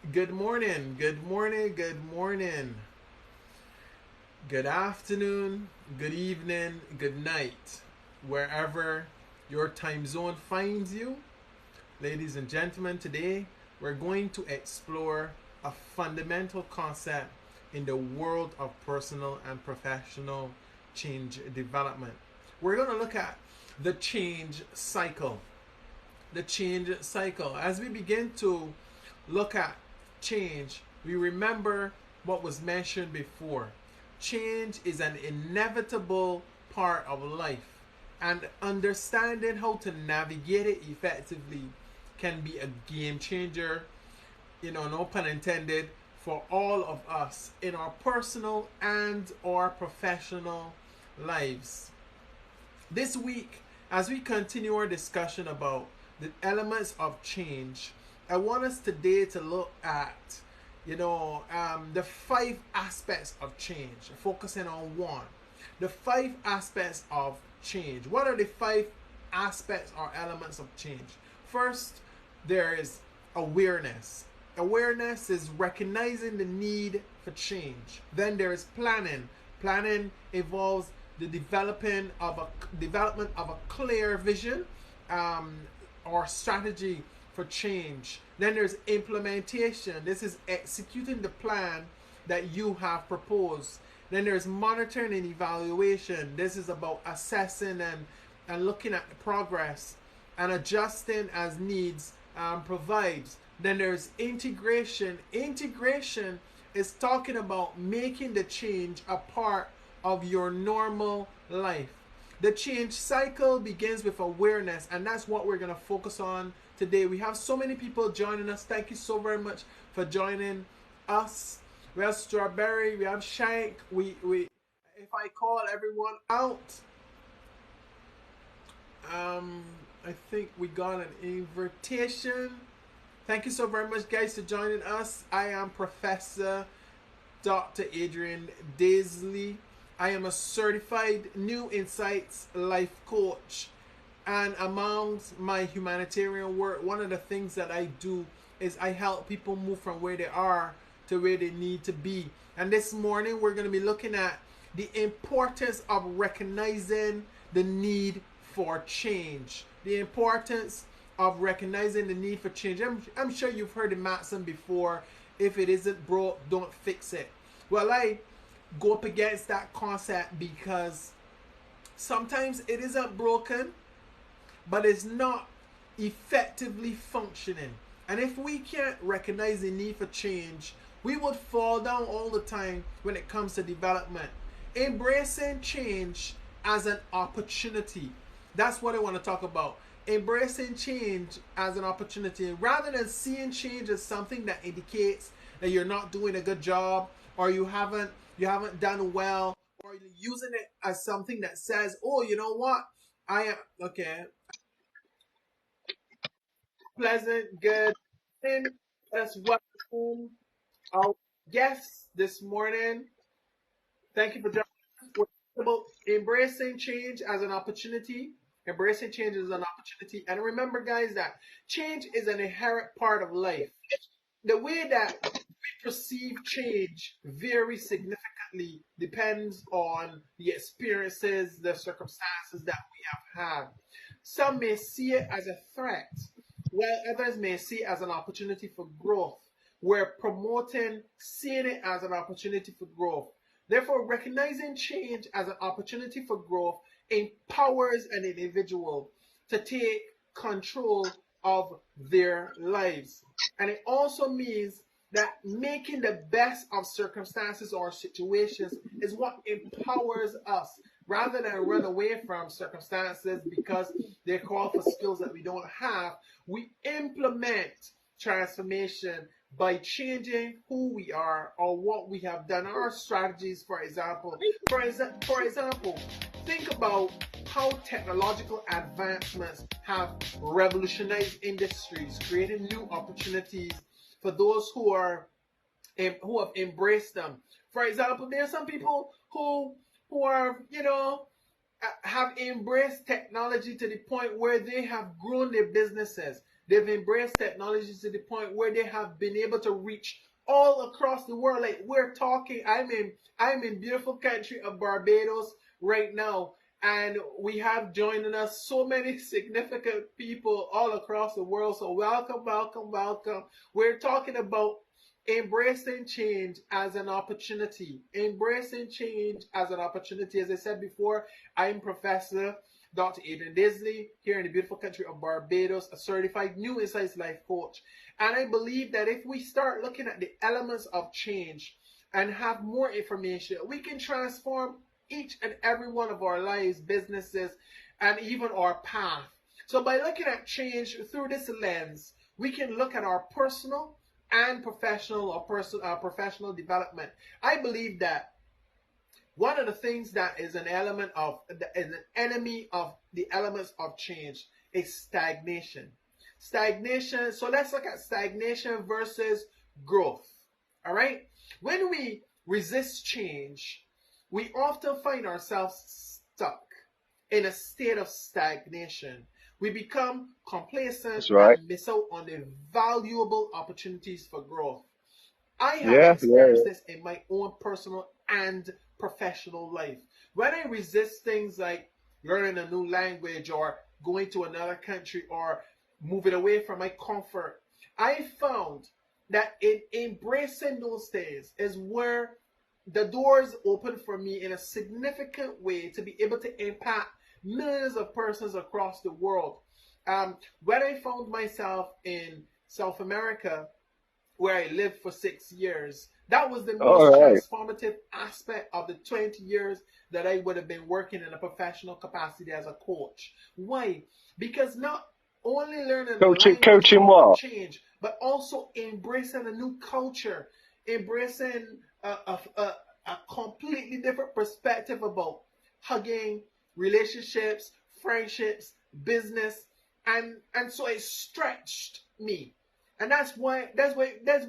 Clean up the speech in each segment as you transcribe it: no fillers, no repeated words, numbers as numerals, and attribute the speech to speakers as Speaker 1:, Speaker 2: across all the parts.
Speaker 1: Good morning, good morning, good morning, good afternoon, good evening, good night, wherever your time zone finds you. Ladies and gentlemen, today we're going to explore a fundamental concept in the world of personal and professional change development. We're going to look at the change cycle. The change cycle. As we begin to look at change, we remember what was mentioned before. Change is an inevitable part of life, and understanding how to navigate it effectively can be a game changer, no pun intended, for all of us in our personal and our professional lives. This week, as we continue our discussion about the elements of change, I want us today to look at, the five aspects of change, focusing on one. The five aspects of change. What are the five aspects or elements of change? First, there is awareness. Awareness is recognizing the need for change. Then there is planning. Planning involves the development of a clear vision or strategy for change. Then there's implementation. This is executing the plan that you have proposed. Then there's monitoring and evaluation. This is about assessing and looking at the progress and adjusting as needs provides. Then there's integration. Integration is talking about making the change a part of your normal life. The change cycle begins with awareness, and that's what we're going to focus on today. We have so many people joining us. Thank you so very much for joining us. We have Strawberry, we have Shank. We if I call everyone out, um I think we got an invitation. Thank you so very much, guys, for joining us. I am Professor Dr. Adrian Daisley. I am a certified New Insights life coach. And amongst my humanitarian work, one of the things that I do is I help people move from where they are to where they need to be. And this morning, we're going to be looking at the importance of recognizing the need for change. The importance of recognizing the need for change. I'm sure you've heard the maxim before: if it isn't broke, don't fix it. Well, I go up against that concept because sometimes it isn't broken, but it's not effectively functioning. And if we can't recognize the need for change, we would fall down all the time when it comes to development. Embracing change as an opportunity. That's what I want to talk about. Embracing change as an opportunity rather than seeing change as something that indicates that you're not doing a good job, or you haven't done well, or you're using it as something that says, oh, you know what, I am okay. Pleasant, good, and let's welcome our guests this morning. Thank you for joining us. We're talking about embracing change as an opportunity. Embracing change as an opportunity. And remember, guys, that change is an inherent part of life. The way that we perceive change very significantly depends on the experiences, the circumstances that we have had. Some may see it as a threat, while others may see it as an opportunity for growth. We're promoting seeing it as an opportunity for growth. Therefore, recognizing change as an opportunity for growth empowers an individual to take control of their lives. And it also means that making the best of circumstances or situations is what empowers us rather than run away from circumstances because they call for skills that we don't have. We implement transformation by changing who we are or what we have done, our strategies, for example. For example, think about how technological advancements have revolutionized industries, creating new opportunities for those who have embraced them. For example, there are some people who are, have embraced technology to the point where they have grown their businesses. They've embraced technology to the point where they have been able to reach all across the world. Like we're talking, I'm in beautiful country of Barbados right now, and we have joining us so many significant people all across the world. So welcome, welcome, welcome. We're talking about embracing change as an opportunity. Embracing change as an opportunity. As I said before, I'm Professor Dr. Adrian Disley here in the beautiful country of Barbados, a certified new insights life coach. And I believe that if we start looking at the elements of change and have more information, we can transform each and every one of our lives, businesses, and even our path. So by looking at change through this lens, we can look at our personal and professional professional development. I believe that one of the things that is an enemy of the elements of change is stagnation. Stagnation. So let's look at stagnation versus growth. All right. When we resist change, we often find ourselves stuck in a state of stagnation. We become complacent and miss out on the valuable opportunities for growth. I have experienced this in my own personal and professional life. When I resist things like learning a new language or going to another country or moving away from my comfort, I found that in embracing those things is where the doors open for me in a significant way to be able to impact millions of persons across the world. When I found myself in South America, where I lived for 6 years, that was the most transformative aspect of the 20 years that I would have been working in a professional capacity as a coach. Why? Because not only learning the language of change, but also embracing a new culture, embracing a completely different perspective about hugging, relationships, friendships, business, and so it stretched me. And that's where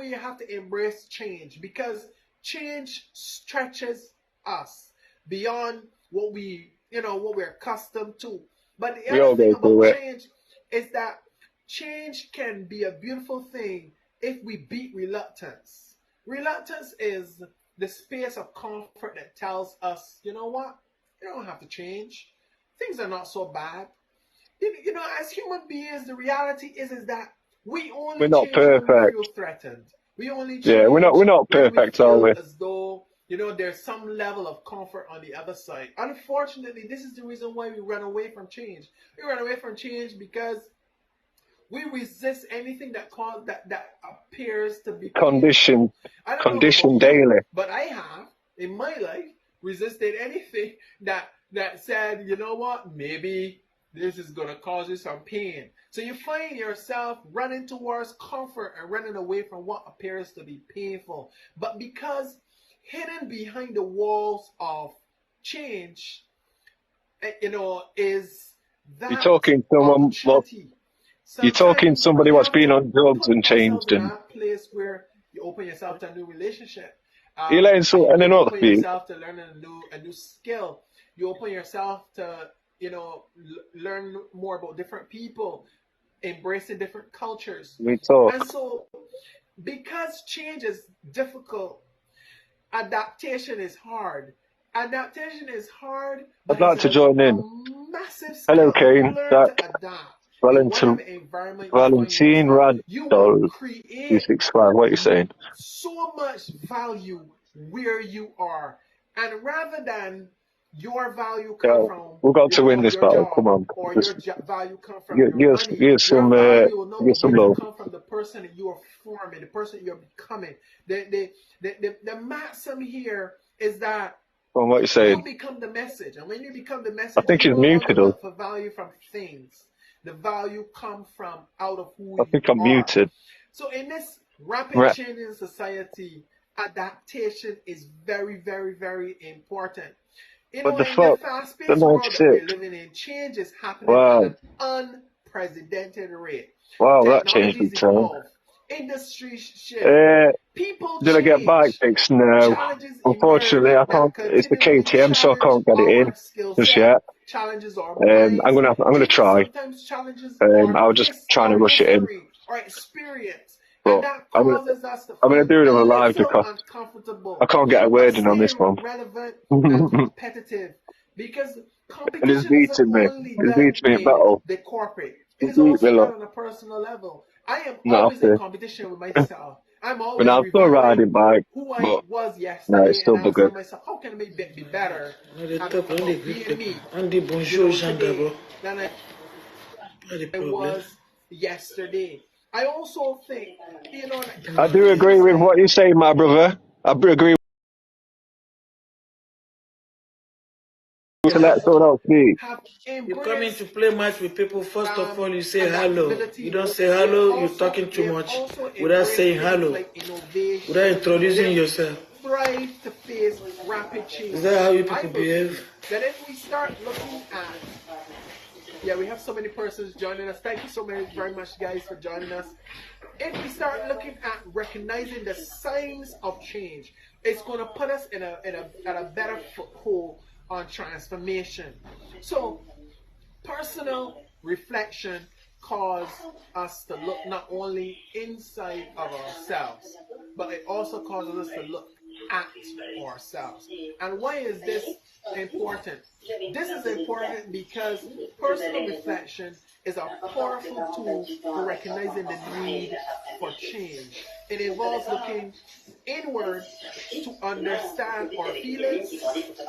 Speaker 1: you have to embrace change, because change stretches us beyond what we're accustomed to. But the other thing about change is that change can be a beautiful thing if we beat reluctance. Reluctance is the space of comfort that tells us, you know what? You don't have to change. Things are not so bad. As human beings, the reality is that we only change when we feel threatened. We only change
Speaker 2: we're not perfect,
Speaker 1: when
Speaker 2: are we?
Speaker 1: Feel as though there's some level of comfort on the other side. Unfortunately, this is the reason why we run away from change. We run away from change because we resist anything that appears to be
Speaker 2: condition daily.
Speaker 1: But I have in my life resisted anything that said, you know what, maybe this is going to cause you some pain. So you find yourself running towards comfort and running away from what appears to be painful. But because hidden behind the walls of change, is that
Speaker 2: you're talking someone. You're talking somebody what's been on drugs and changed, and
Speaker 1: that place where you open yourself to a new relationship.
Speaker 2: You open
Speaker 1: yourself to learn a new skill. You open yourself to learn more about different people, embracing different cultures.
Speaker 2: We talk.
Speaker 1: And so, because change is difficult, adaptation is hard. Adaptation is hard.
Speaker 2: I'd like to join in.
Speaker 1: Massive skill.
Speaker 2: Hello, Kane. Valentine Rad.
Speaker 1: You will create
Speaker 2: 265. What are you saying?
Speaker 1: So much value where you are, and rather than your value come from,
Speaker 2: we've got to win this battle. Come on,
Speaker 1: or your value come from your money.
Speaker 2: Give some love.
Speaker 1: Come from the person that you are forming, the person you're becoming. The maxim here is that
Speaker 2: what are you saying?
Speaker 1: You become the message, and when you become the message,
Speaker 2: I think he's muted.
Speaker 1: Look for value from things. The value comes from out of who you are.
Speaker 2: I think I'm muted.
Speaker 1: So in this rapid changing society, adaptation is very, very, very important. In the fast-paced world that we're living in, change is happening at an unprecedented rate.
Speaker 2: Wow, that changed the tone.
Speaker 1: industry shift.
Speaker 2: Uh,
Speaker 1: People
Speaker 2: did I get bike
Speaker 1: change.
Speaker 2: fixed? No.
Speaker 1: Challenges
Speaker 2: Unfortunately,
Speaker 1: emerge
Speaker 2: I
Speaker 1: that
Speaker 2: can't. It's the
Speaker 1: continually
Speaker 2: KTM, so I
Speaker 1: challenge
Speaker 2: can't get it in
Speaker 1: our skill
Speaker 2: just
Speaker 1: set,
Speaker 2: yet.
Speaker 1: challenges our
Speaker 2: I'm
Speaker 1: minds,
Speaker 2: gonna
Speaker 1: even
Speaker 2: try.
Speaker 1: sometimes challenges
Speaker 2: I was just trying to
Speaker 1: our
Speaker 2: rush it in,
Speaker 1: history, our experience. And
Speaker 2: but
Speaker 1: that
Speaker 2: I'm gonna
Speaker 1: causes us to
Speaker 2: I'm gonna
Speaker 1: feel
Speaker 2: do it
Speaker 1: a
Speaker 2: on a live
Speaker 1: little
Speaker 2: because I
Speaker 1: uncomfortable.
Speaker 2: can't get a
Speaker 1: But
Speaker 2: word in on this
Speaker 1: staying
Speaker 2: one.
Speaker 1: relevant and
Speaker 2: And
Speaker 1: competitive, because
Speaker 2: it's
Speaker 1: competition isn't
Speaker 2: beating me.
Speaker 1: only
Speaker 2: It's
Speaker 1: done
Speaker 2: beating me in
Speaker 1: in
Speaker 2: battle.
Speaker 1: the corporate, it
Speaker 2: It's
Speaker 1: is
Speaker 2: beat me,
Speaker 1: also done
Speaker 2: look.
Speaker 1: on a personal level. I am
Speaker 2: Not
Speaker 1: always in
Speaker 2: after.
Speaker 1: competition with myself. I'm
Speaker 2: But
Speaker 1: always
Speaker 2: I'm still
Speaker 1: reviewing
Speaker 2: riding bike,
Speaker 1: who I
Speaker 2: but
Speaker 1: was
Speaker 2: no, it's
Speaker 1: yesterday and
Speaker 2: still
Speaker 1: asking
Speaker 2: buggered.
Speaker 1: myself, how can I be better
Speaker 3: The top and the
Speaker 1: about
Speaker 3: grip
Speaker 1: being me,
Speaker 3: and the bonjour
Speaker 1: today
Speaker 3: Jandabo.
Speaker 1: than
Speaker 3: Not the
Speaker 1: I
Speaker 3: problem.
Speaker 1: was yesterday. I also think being on
Speaker 2: I
Speaker 1: the
Speaker 2: do agree with
Speaker 1: inside
Speaker 2: what you say, my brother. I agree to let someone else speak.
Speaker 1: have
Speaker 3: You come in to
Speaker 1: embraced
Speaker 3: play match with people, first of all, you say hello. You
Speaker 1: adaptability.
Speaker 3: don't say hello, you're talking
Speaker 1: We
Speaker 3: too
Speaker 1: have
Speaker 3: much
Speaker 1: also
Speaker 3: without
Speaker 1: embraced
Speaker 3: saying
Speaker 1: things
Speaker 3: hello,
Speaker 1: like innovation.
Speaker 3: without introducing
Speaker 1: They've
Speaker 3: yourself.
Speaker 1: thrived to face rapid
Speaker 3: Is
Speaker 1: change.
Speaker 3: that how you
Speaker 1: I
Speaker 3: people
Speaker 1: believe
Speaker 3: behave?
Speaker 1: that if we start looking at, yeah, we have so many persons joining us. Thank you so very much, guys, for joining us. If we start looking at recognizing the signs of change, it's going to put us at a better foothold on transformation. So personal reflection cause us to look not only inside of ourselves, but it also causes us to look at ourselves. And why is this important? This is important because personal reflection is a powerful tool for recognizing the need for change. It involves looking inward to understand our feelings,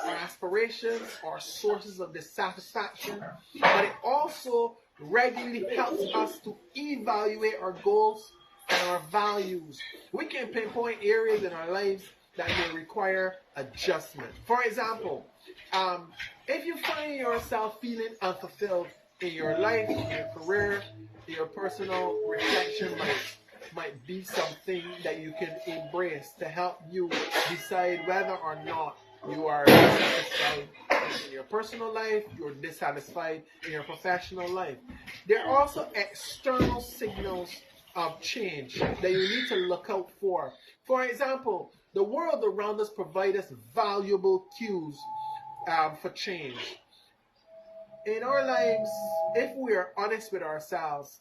Speaker 1: our aspirations, our sources of dissatisfaction, but it also regularly helps us to evaluate our goals and our values. We can pinpoint areas in our lives that may require adjustment. For example, if you find yourself feeling unfulfilled in your life, in your career, your personal reflection might be something that you can embrace to help you decide whether or not you are dissatisfied in your personal life, you're dissatisfied in your professional life. There are also external signals of change that you need to look out for. For example, the world around us provides us valuable cues for change. In our lives, if we are honest with ourselves,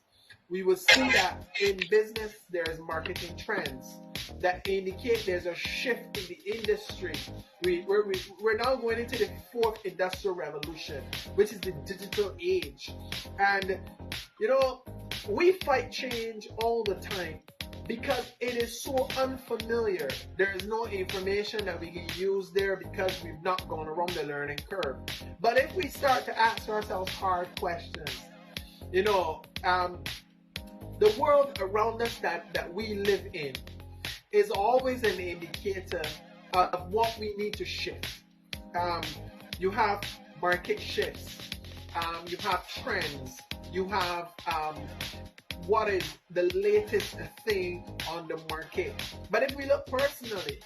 Speaker 1: we will see that in business there's marketing trends that indicate there's a shift in the industry. We're now going into the fourth industrial revolution, which is the digital age. And, you know, we fight change all the time because it is so unfamiliar. There is no information that we can use there because we've not gone around the learning curve. But if we start to ask ourselves hard questions, you know, the world around us that we live in is always an indicator of what we need to shift. Um, you have market shifts, you have trends, you have what is the latest thing on the market. But if we look personally,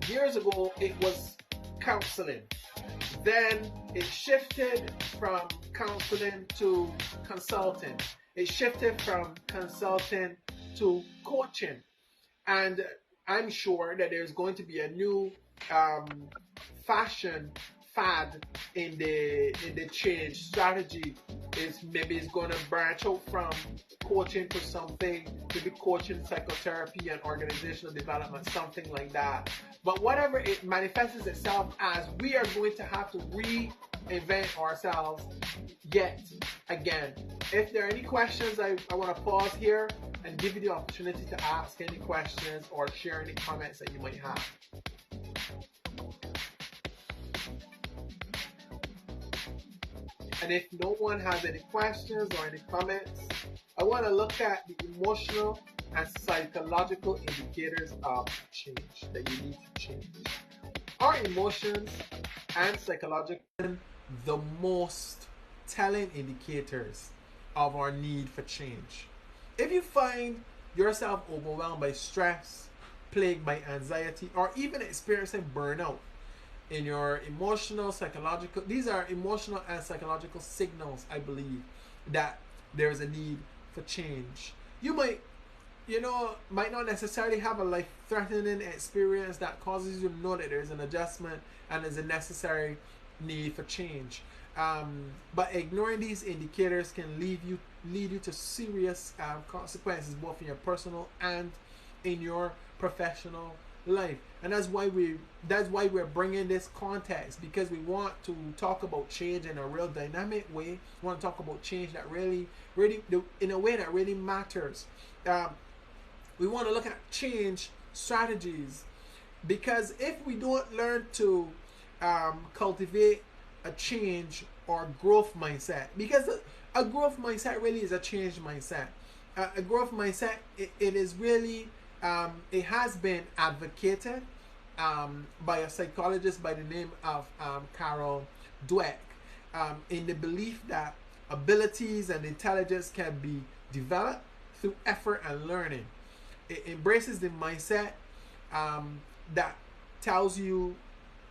Speaker 1: years ago it was counseling. Then it shifted from counseling to consulting. It shifted from consulting to coaching. And I'm sure that there's going to be a new fashion fad in the change strategy. Is maybe it's going to branch out from coaching to something, maybe coaching, psychotherapy, and organizational development, something like that. But whatever it manifests itself as, we are going to have to reinvent ourselves yet again. If there are any questions, I want to pause here and give you the opportunity to ask any questions or share any comments that you might have. And if no one has any questions or any comments, I want to look at the emotional and psychological indicators of change that you need to change. Our emotions and psychological the most telling indicators of our need for change. If you find yourself overwhelmed by stress, plagued by anxiety, or even experiencing burnout in your emotional, psychological, these are emotional and psychological signals, I believe, that there is a need for change. You might might not necessarily have a life-threatening experience that causes you to know that there's an adjustment and there's a necessary need for change. But ignoring these indicators can lead you to serious consequences, both in your personal and in your professional life. And that's why we're bringing this context, because we want to talk about change in a real dynamic way. We want to talk about change that really in a way that really matters. We want to look at change strategies, because if we don't learn to cultivate a change or growth mindset, because a growth mindset really is a change mindset. A growth mindset, it is really, it has been advocated by a psychologist by the name of Carol Dweck, in the belief that abilities and intelligence can be developed through effort and learning. It embraces the mindset that tells you,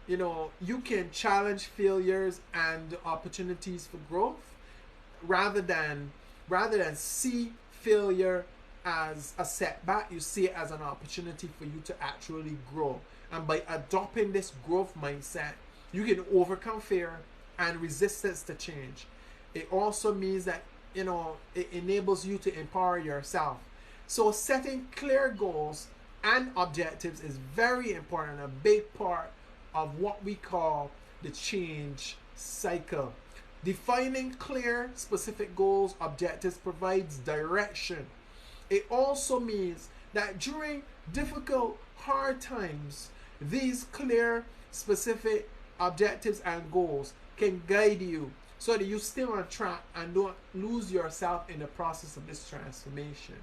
Speaker 1: you can challenge failures and opportunities for growth, rather than see failure as a setback. You see it as an opportunity for you to actually grow. And by adopting this growth mindset, you can overcome fear and resistance to change. It also means that, it enables you to empower yourself. So setting clear goals and objectives is very important, a big part of what we call the change cycle. Defining clear, specific goals, objectives provides direction. It also means that during difficult, hard times, these clear, specific objectives and goals can guide you so that you stay on track and don't lose yourself in the process of this transformation.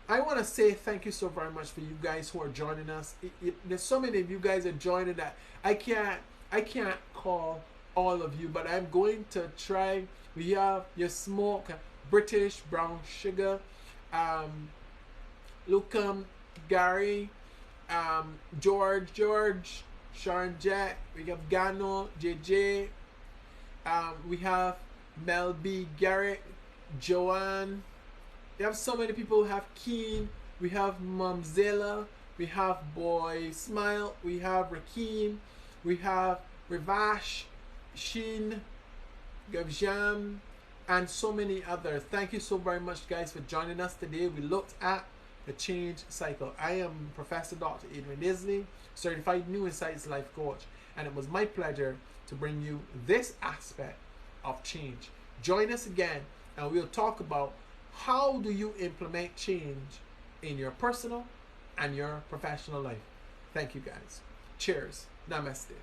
Speaker 1: I want to say thank you so very much for you guys who are joining us. There's so many of you guys are joining that I can't call all of you, but I'm going to try. We have your smoke, British brown sugar, Lucam, Gary, George, Sharon Jack. We have Gano, JJ. We have Mel B, Garrett, Joanne. We have so many people. We have Keen, we have Mamzilla, we have Boy Smile, we have Rakeem, we have Rivash, Sheen, Gavjam, and so many others. Thank you so very much, guys, for joining us today. We looked at the change cycle. I am Professor Dr. Adrian Isley, certified New Insights life coach, and it was my pleasure to bring you this aspect of change. Join us again, and we'll talk about how do you implement change in your personal and your professional life. Thank you, guys. Cheers. Namaste.